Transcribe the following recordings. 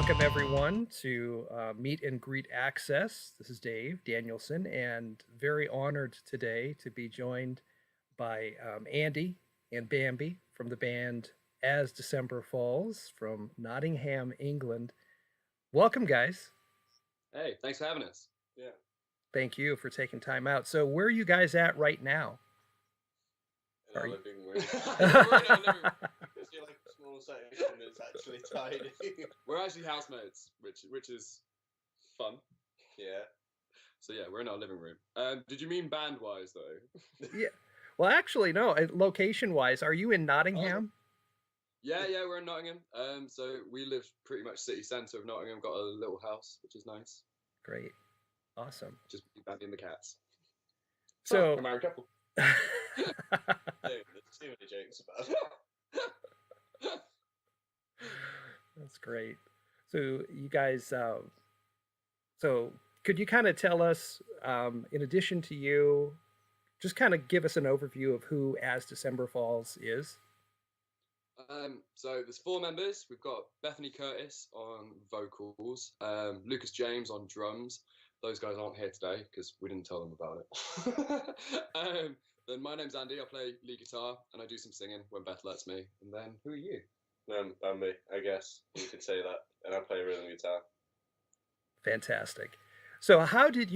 welcome everyone to Meet and Greet Access. This is Dave Danielson, and very honored today to be joined by Andy and Bambi from the band As December Falls from Nottingham, England. Welcome, guys. Hey, thanks for having us. Yeah. Thank you for taking time out. So, where are you guys at right now? In our living room. We're in our living room. It's like a small section that's actually tidy. We're actually housemates, which is fun. Yeah. So yeah, we're in our living room. Did you mean band-wise though? Yeah. Well, actually, no. Location-wise, are you in Nottingham? Yeah, we're in Nottingham. So we live pretty much city centre of Nottingham. Got a little house, which is nice. Great. Awesome. Just Bambi and the cats. So, we're a married couple. Dude, there's too many jokes about it. That's great. So you guys, so could you kind of tell us, in addition to you, just kind of give us an overview of who As December Falls is? So there's 4 members. We've got Bethany Curtis on vocals, Lucas James on drums. Those guys aren't here today because we didn't tell them about it. Then my name's Andy. I play lead guitar and I do some singing when Beth lets me. And then who are you? Bambi, I guess you could say that. And I play rhythm guitar. Fantastic. So how did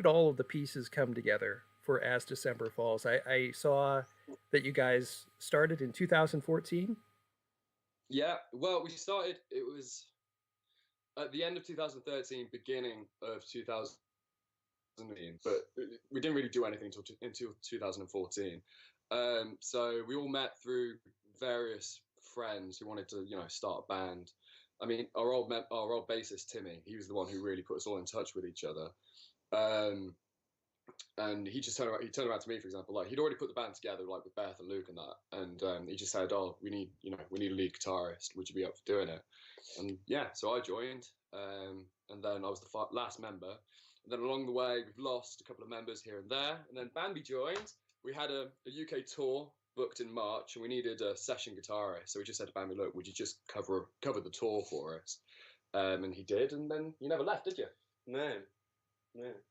all of the pieces come together for As December Falls? I saw that you guys started in 2014. Yeah, well, we started, it was at the end of 2013, beginning of 2014, but we didn't really do anything until 2014. So we all met through various friends who wanted to, start a band. I mean, our old bassist Timmy, he was the one who really put us all in touch with each other. And he just turned around to me, for example, like he'd already put the band together, like with Beth and Luke and that, and he just said, "Oh, we need a lead guitarist. Would you be up for doing it?" And yeah, so I joined, and then I was the last member. And then along the way, we've lost a couple of members here and there, and then Bambi joined. We had a UK tour booked in March, and we needed a session guitarist. So we just said to Bambi, "Look, would you just cover the tour for us?" And he did, and then you never left, did you? No.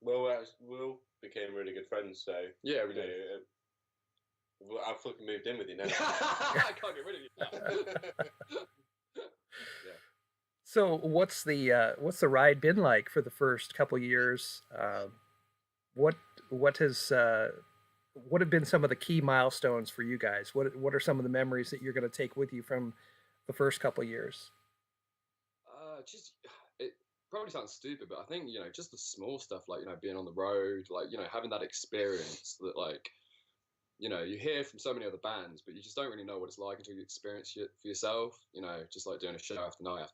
Well, we all became really good friends, so yeah, we did. I fucking moved in with you now. I can't get rid of you now. Yeah. So what's the ride been like for the first couple years? What have been some of the key milestones for you guys? What are some of the memories that you're going to take with you from the first couple years? It probably sounds stupid, but I think just the small stuff, like being on the road, like having that experience that like you hear from so many other bands, but you just don't really know what it's like until you experience it for yourself. Just like doing a show after night,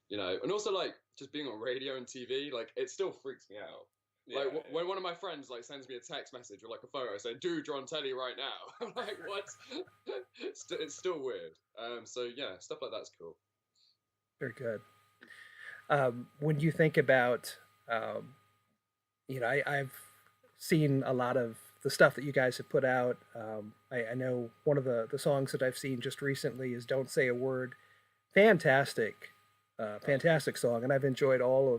and also like just being on radio and TV, like it still freaks me out. Yeah, like when one of my friends like sends me a text message or like a photo saying, "Dude, you're on telly right now," I'm like, "What?" It's still weird. So yeah, stuff like that's cool. Very good. When you think about, I've seen a lot of the stuff that you guys have put out. I know one of the songs that I've seen just recently is "Don't Say a Word." Fantastic, fantastic song, and I've enjoyed all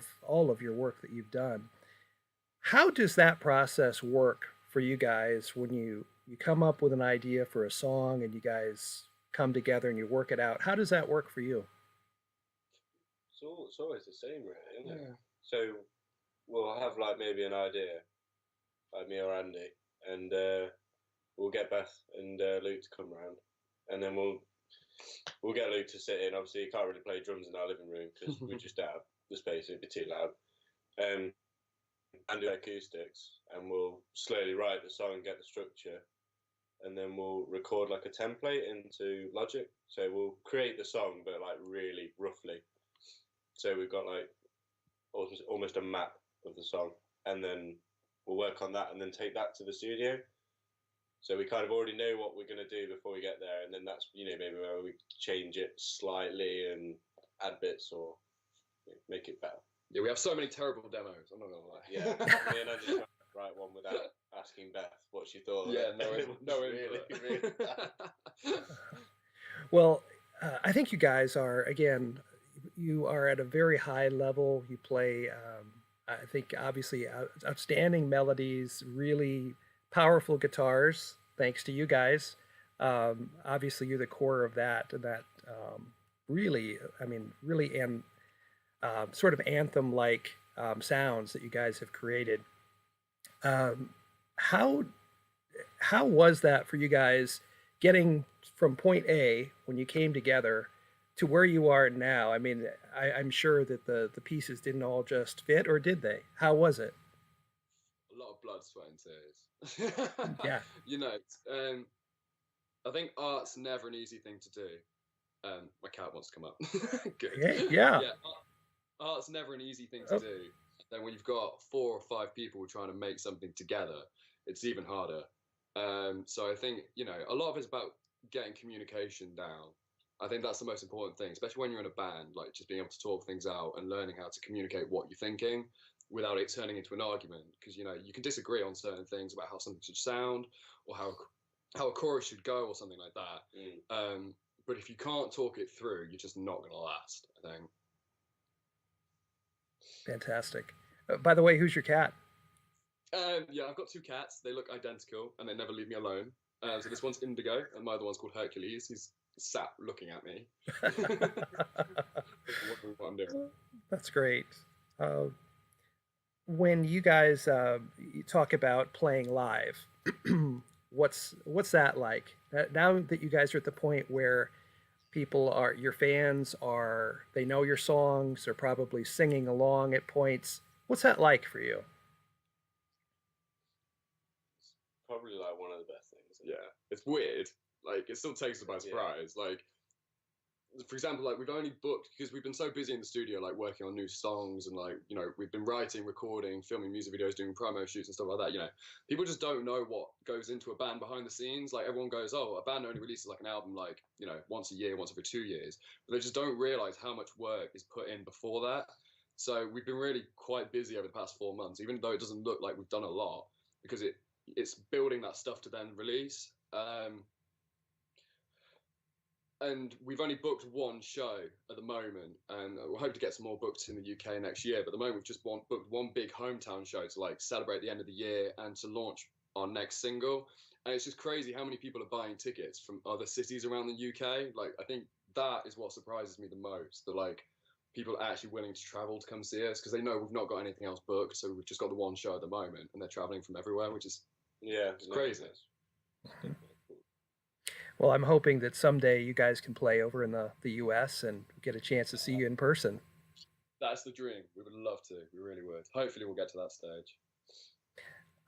of your work that you've done. How does that process work for you guys when you come up with an idea for a song and you guys come together and you work it out? How does that work for you? It's always the same, really, isn't it? Yeah. So we'll have like maybe an idea, like me or Andy, and we'll get Beth and Luke to come round, and then we'll get Luke to sit in. Obviously, you can't really play drums in our living room because we just don't have the space; it'd be too loud. And do acoustics, and we'll slowly write the song and get the structure, and then we'll record like a template into Logic. So we'll create the song, but like really roughly. So we've got like almost a map of the song, and then we'll work on that and then take that to the studio. So we kind of already know what we're going to do before we get there, and then that's maybe where we change it slightly and add bits or make it better. Yeah, we have so many terrible demos. I'm not gonna lie. Yeah, me and I just write one without asking Beth what she thought. Yeah, no input. Well, I think you guys are, again, you are at a very high level. You play, I think, obviously outstanding melodies, really powerful guitars. Thanks to you guys. Obviously, you're the core of that, and that really, I mean, really, and sort of anthem-like sounds that you guys have created. Um, how how was that for you guys getting from point A when you came together to where you are now? I mean, I'm sure that the pieces didn't all just fit, or did they? How was it? A lot of blood, sweat, and tears. Yeah. You know, um, I think art's never an easy thing to do. My cat wants to come up. Good. Hey, yeah. Yeah, art's never an easy thing to Oh, do. Then when you've got 4 or 5 people trying to make something together, it's even harder. So I think, a lot of it's about getting communication down. I think that's the most important thing, especially when you're in a band, like just being able to talk things out and learning how to communicate what you're thinking without it turning into an argument. Because you can disagree on certain things about how something should sound or how a chorus should go or something like that. But if you can't talk it through, you're just not going to last, I think. fantastic. By the way, who's your cat? Yeah, I've got 2 cats. They look identical and they never leave me alone. So this one's Indigo, and my other one's called Hercules. He's sat looking at me. What I'm doing. That's great. Uh, when you guys you talk about playing live, what's that like? Now that you guys are at the point where people are your fans are they know your songs, they're probably singing along at points. What's that like for you? Probably like one of the best things. Yeah, it's weird. Like, it still takes us by Yeah. surprise. Like, for example, like we've only booked because we've been so busy in the studio, like working on new songs and like we've been writing, recording, filming music videos, doing promo shoots and stuff like that. People just don't know what goes into a band behind the scenes. Like everyone goes, oh, a band only releases like an album like once a year, once every 2 years, but they just don't realize how much work is put in before that. So we've been really quite busy over the past 4 months, even though it doesn't look like we've done a lot because it's building that stuff to then release. And we've only booked one show at the moment, and we'll hope to get some more booked in the UK next year. But at the moment, we've just booked one big hometown show to like celebrate the end of the year and to launch our next single. And it's just crazy how many people are buying tickets from other cities around the UK. Like, I think that is what surprises me the most. That like people are actually willing to travel to come see us because they know we've not got anything else booked, so we've just got the one show at the moment, and they're traveling from everywhere, which is it's crazy. Well, I'm hoping that someday you guys can play over in the US and get a chance to see you in person. That's the dream. We would love to. We really would. Hopefully, we'll get to that stage.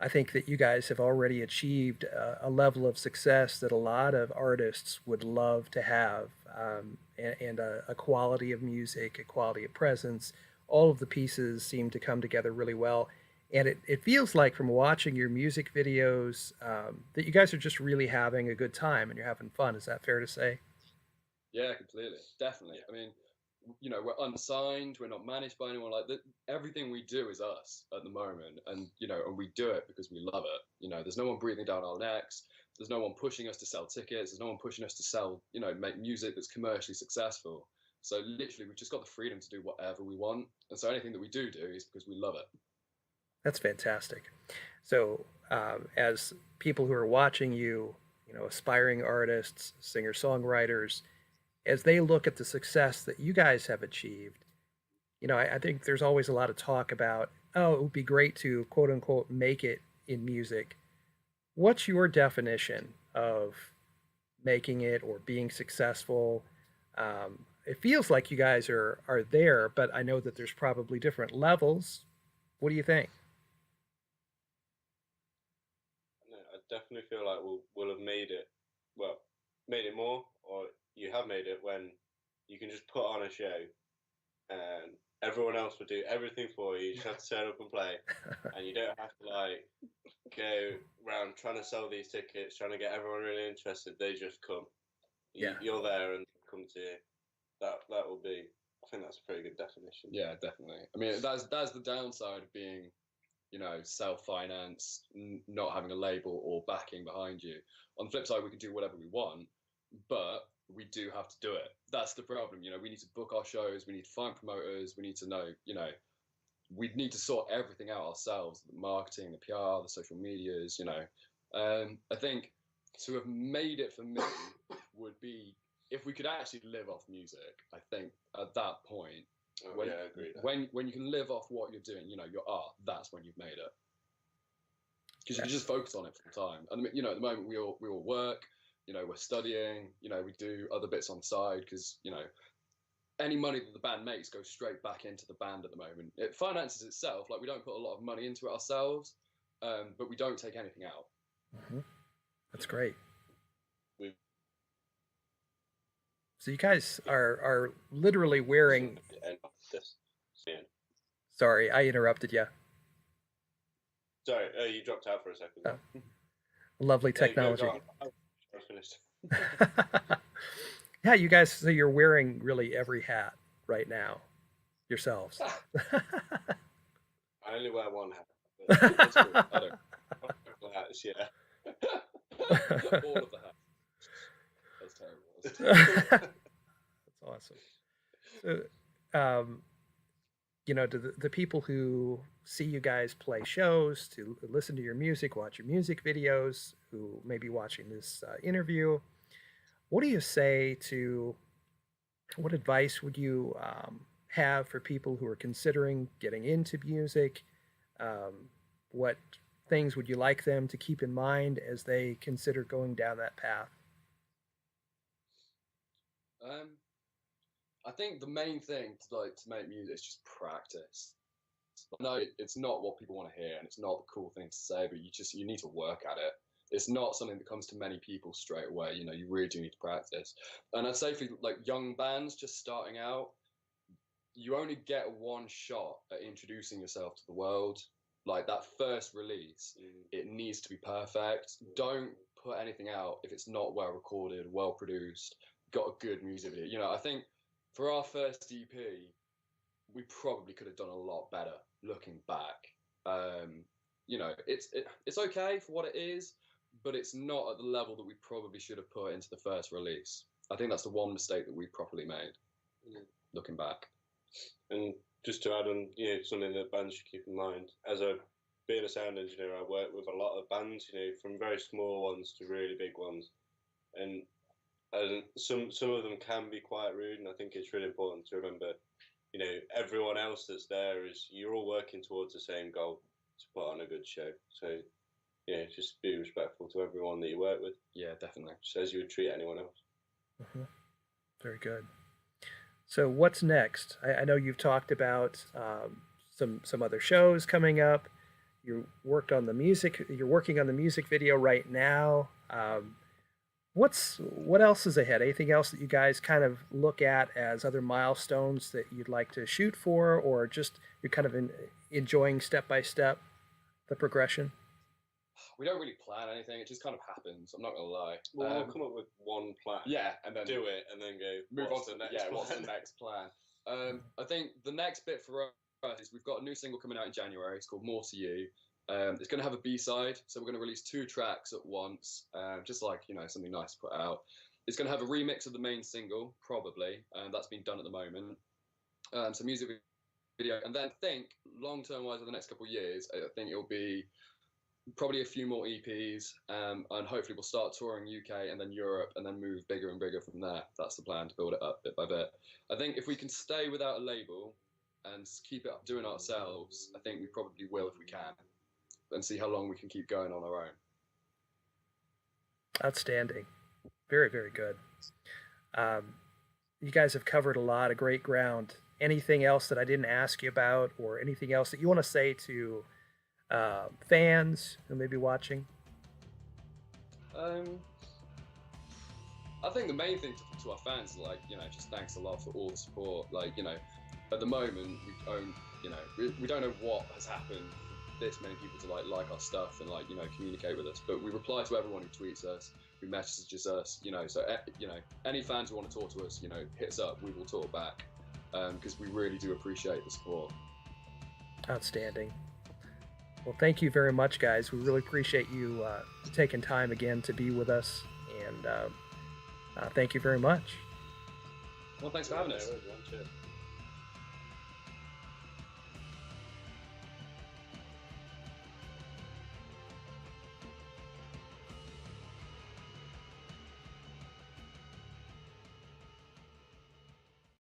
I think that you guys have already achieved a level of success that a lot of artists would love to have, and a quality of music, a quality of presence. All of the pieces seem to come together really well. And it feels like from watching your music videos that you guys are just really having a good time and you're having fun. Is that fair to say? Yeah, completely. Definitely. I mean, we're unsigned. We're not managed by anyone like that. Everything we do is us at the moment, and we do it because we love it. There's no one breathing down our necks. There's no one pushing us to sell tickets. There's no one pushing us to sell, make music that's commercially successful. So literally, we've just got the freedom to do whatever we want. And so anything that we do is because we love it. That's fantastic. So, as people who are watching you, aspiring artists, singer songwriters, as they look at the success that you guys have achieved, I think there's always a lot of talk about, oh, it would be great to quote unquote make it in music. What's your definition of making it or being successful? It feels like you guys are there, but I know that there's probably different levels. What do you think? No, I definitely feel like we'll have made it. Well, made it more, or you have made it when you can just put on a show and everyone else will do everything for you. You just have to turn up and play, and you don't have to like go around trying to sell these tickets, trying to get everyone really interested. They just come. Yeah. You're there and come to you. That will be. I think that's a pretty good definition. Yeah, definitely. I mean, that's the downside of being, self-financed, not having a label or backing behind you. On the flip side, we can do whatever we want, but we do have to do it. That's the problem. We need to book our shows. We need to find promoters. We need to know, we need to sort everything out ourselves, the marketing, the PR, the social medias, I think to have made it for me would be, if we could actually live off music, I think at that point, I agree. When you can live off what you're doing, your art, that's when you've made it. Because you can just focus on it for the time. And at the moment we all work, we're studying, we do other bits on the side because, any money that the band makes goes straight back into the band at the moment. It finances itself. Like, we don't put a lot of money into it ourselves, but we don't take anything out. Mm-hmm. That's great. We So you guys are literally wearing. Sorry, I interrupted you. Sorry, you dropped out for a second. Oh. Lovely technology. Go on. I was finished. Yeah, you guys. So you're wearing really every hat right now, yourselves. I only wear one hat. But that's cool. I don't. Hats, yeah. All of the hats. That's terrible. That's awesome. So, to the people who see you guys play shows, to listen to your music, watch your music videos, who may be watching this interview, what do you say to, what advice would you have for people who are considering getting into music? What things would you like them to keep in mind as they consider going down that path? I think the main thing to make music is just practice. No, it's not what people want to hear, and it's not the cool thing to say, but you need to work at it. It's not something that comes to many people straight away. You really do need to practice. And I'd say for young bands just starting out, you only get one shot at introducing yourself to the world. Like, that first release, it needs to be perfect. Don't put anything out if it's not well recorded, well produced, got a good music video. I think for our first EP, we probably could have done a lot better looking back. It's okay for what it is, but it's not at the level that we probably should have put into the first release. I think that's the one mistake that we properly made, looking back. And just to add on, something that bands should keep in mind. Being a sound engineer, I work with a lot of bands, from very small ones to really big ones, and some of them can be quite rude. And I think it's really important to remember, everyone else that's there you're all working towards the same goal, to put on a good show. So, just be respectful to everyone that you work with. Yeah, definitely. Just as you would treat anyone else. Mm-hmm. Very good. So what's next? I know you've talked about some other shows coming up. You're working on the music video right now. What else is ahead? Anything else that you guys kind of look at as other milestones that you'd like to shoot for, or just you're kind of enjoying step by step the progression? We don't really plan anything. It just kind of happens. I'm not gonna lie. We'll come up with one plan. Yeah, and then do it, and then go move on to the next. Yeah, plan? what's the next plan? I think the next bit for us is we've got a new single coming out in January. It's called More to You. It's going to have a B-side, so we're going to release 2 tracks at once, just something nice to put out. It's going to have a remix of the main single, probably, and that's been done at the moment. So music video, and then I think long-term wise, over the next couple of years, I think it'll be probably a few more EPs, and hopefully we'll start touring UK and then Europe, and then move bigger and bigger from there. That's the plan, to build it up bit by bit. I think if we can stay without a label and keep it doing it ourselves, I think we probably will if we can, and see how long we can keep going on our own. Outstanding. Very, very good. You guys have covered a lot of great ground. Anything else that I didn't ask you about, or anything else that you want to say to fans who may be watching? I think the main thing to our fans is just thanks a lot for all the support. At the moment we don't know what has happened for this many people to like our stuff and communicate with us, but we reply to everyone who tweets us, who messages us, so any fans who want to talk to us, hit us up, we will talk back, because we really do appreciate the support. Outstanding. Well, thank you very much, guys. We really appreciate you taking time again to be with us, and Thank you very much. Well, thanks for having us. Yeah, everyone, cheers.